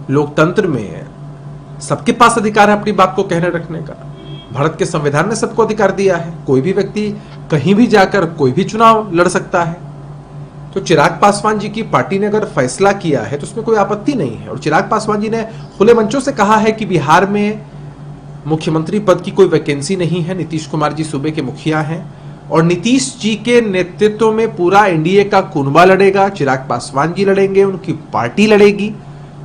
लोकतंत्र में सबके पास अधिकार है अपनी बात को कहने रखने का। भारत के संविधान ने सबको अधिकार दिया है, कोई भी व्यक्ति कहीं भी जाकर कोई भी चुनाव लड़ सकता है। तो चिराग पासवान जी की पार्टी ने अगर फैसला किया है तो उसमें कोई आपत्ति नहीं है। और चिराग पासवान जी ने खुले मंचों से कहा है कि बिहार में मुख्यमंत्री पद की कोई वैकेंसी नहीं है, नीतीश कुमार जी सूबे के मुखिया हैं और नीतीश जी के नेतृत्व में पूरा एनडीए का कुनबा लड़ेगा, चिराग पासवान जी लड़ेंगे, उनकी पार्टी लड़ेगी।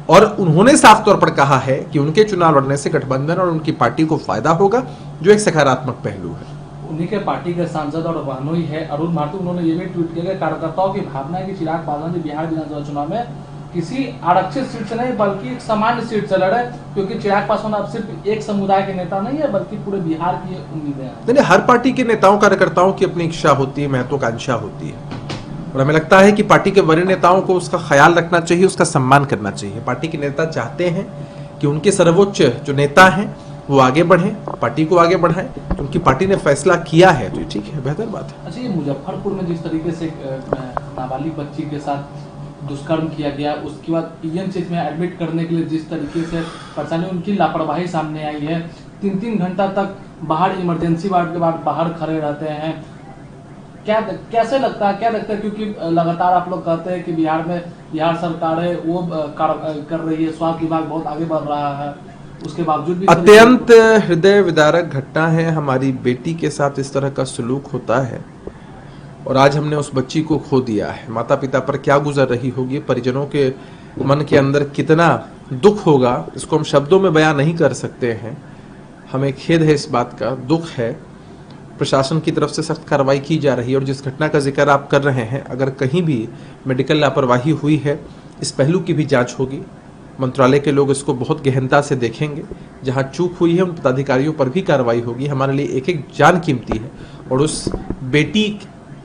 और उन्होंने साफ तौर पर कहा है कि उनके चुनाव लड़ने से गठबंधन और उनकी पार्टी को फायदा होगा, जो एक सकारात्मक पहलू है। उन्हीं के पार्टी के सांसद और बहनोई है अरुण माथुर, उन्होंने ये भी ट्वीट किया कि कार्यकर्ताओं की भावना है कि चिराग पासवान जी बिहार विधानसभा चुनाव में किसी आरक्षित सीट से नहीं बल्कि एक सामान्य सीट से लड़े, क्योंकि चिराग पासवान अब सिर्फ एक समुदाय के नेता नहीं है बल्कि पूरे बिहार की उम्मीदें हैं। नहीं, हर पार्टी के नेताओं कार्यकर्ताओं की अपनी इच्छा होती है, महत्वाकांक्षा होती है और हमें लगता है कि पार्टी के वरिष्ठ नेताओं को उसका ख्याल रखना चाहिए, उसका सम्मान करना चाहिए। पार्टी के नेता चाहते हैं कि उनके सर्वोच्च जो नेता हैं वो आगे बढ़ें, पार्टी को आगे बढ़ाएं। तो उनकी पार्टी ने फैसला किया है तो ठीक है, बेहतर बात है। अच्छा, ये मुजफ्फरपुर में जिस तरीके से नाबालिग बच्ची के साथ दुष्कर्म किया गया, उसके बाद पीएमसीएच में एडमिट करने के लिए जिस तरीके से परेशानी, उनकी लापरवाही सामने आई है। 3-3 घंटा तक बाहर इमरजेंसी वार्ड के बाद बाहर खड़े रहते हैं। कैसे लगता है, क्या लगता है, क्योंकि लगातार आप लोग कहते हैं कि बिहार में बिहार सरकार है वो कर रही है, स्वास्थ्य विभाग बहुत आगे बढ़ रहा है, उसके बावजूद भी अत्यंत हृदय विदारक घटना है। हमारी बेटी के साथ इस तरह का सलूक होता है और आज हमने उस बच्ची को खो दिया है। माता पिता पर क्या गुजर रही होगी, परिजनों के मन के अंदर कितना दुख होगा, इसको हम शब्दों में बयां नहीं कर सकते हैं। हमें खेद है, इस बात का दुख है। प्रशासन की तरफ से सख्त कार्रवाई की जा रही है और जिस घटना का जिक्र आप कर रहे हैं, अगर कहीं भी मेडिकल लापरवाही हुई है, इस पहलू की भी जांच होगी। मंत्रालय के लोग इसको बहुत गहनता से देखेंगे। जहां चूक हुई है उन पदाधिकारियों पर भी कार्रवाई होगी। हमारे लिए एक एक जान कीमती है और उस बेटी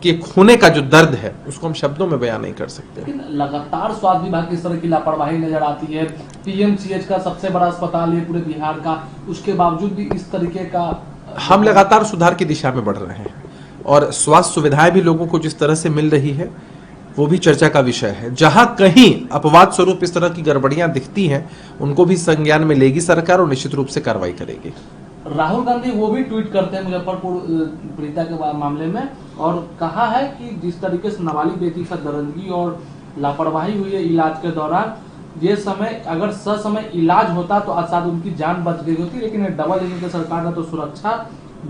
के खोने का जो दर्द है उसको हम शब्दों में बयान नहीं कर सकते। लेकिन लगातार स्वास्थ्य विभाग की इस तरह की लापरवाही नजर आती है। पीएमसीएच का सबसे बड़ा अस्पताल है पूरे बिहार का, उसके बावजूद भी इस तरीके का। हम लगातार सुधार की दिशा में बढ़ रहे हैं और स्वास्थ्य सुविधाएं भी लोगों को जिस तरह से मिल रही है वो भी चर्चा का विषय है। जहां कहीं अपवाद स्वरूप इस तरह की गड़बड़ियां दिखती हैं उनको भी संज्ञान में लेगी सरकार और निश्चित रूप से कार्रवाई करेगी। राहुल गांधी वो भी ट्वीट करते हैं मुजफ्फरपुर पीड़िता के मामले में और कहा है कि जिस तरीके से नाबालिग बेटी का दरिंदगी और लापरवाही हुई है इलाज के दौरान, ये समय अगर ससमय इलाज होता तो आज शायद उनकी जान बच गई होती, लेकिन डबल इंजन की सरकार ने तो सुरक्षा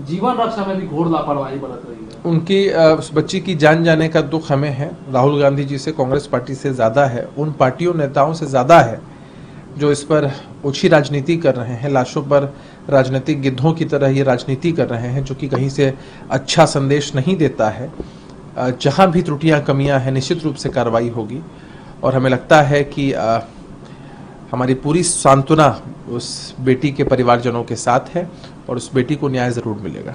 जीवन रक्षा में भी घोर लापरवाही बरत रही है। उनकी उस बच्ची की जान जाने का दुख हमें है। राहुल गांधी जी से कांग्रेस पार्टी से ज़्यादा है, उन पार्टियों नेताओं से ज़्यादा है जो इस पर ओछी राजनीति कर रहे हैं, लाशों पर राजनीतिक गिद्धों की तरह ये राजनीति कर रहे हैं, जो कि कहीं से अच्छा संदेश नहीं देता है। जहां भी त्रुटियां कमियां हैं निश्चित रूप से कार्रवाई होगी और हमें लगता है कि हमारी पूरी सांत्वना उस बेटी के परिवारजनों के साथ है और उस बेटी को न्याय ज़रूर मिलेगा।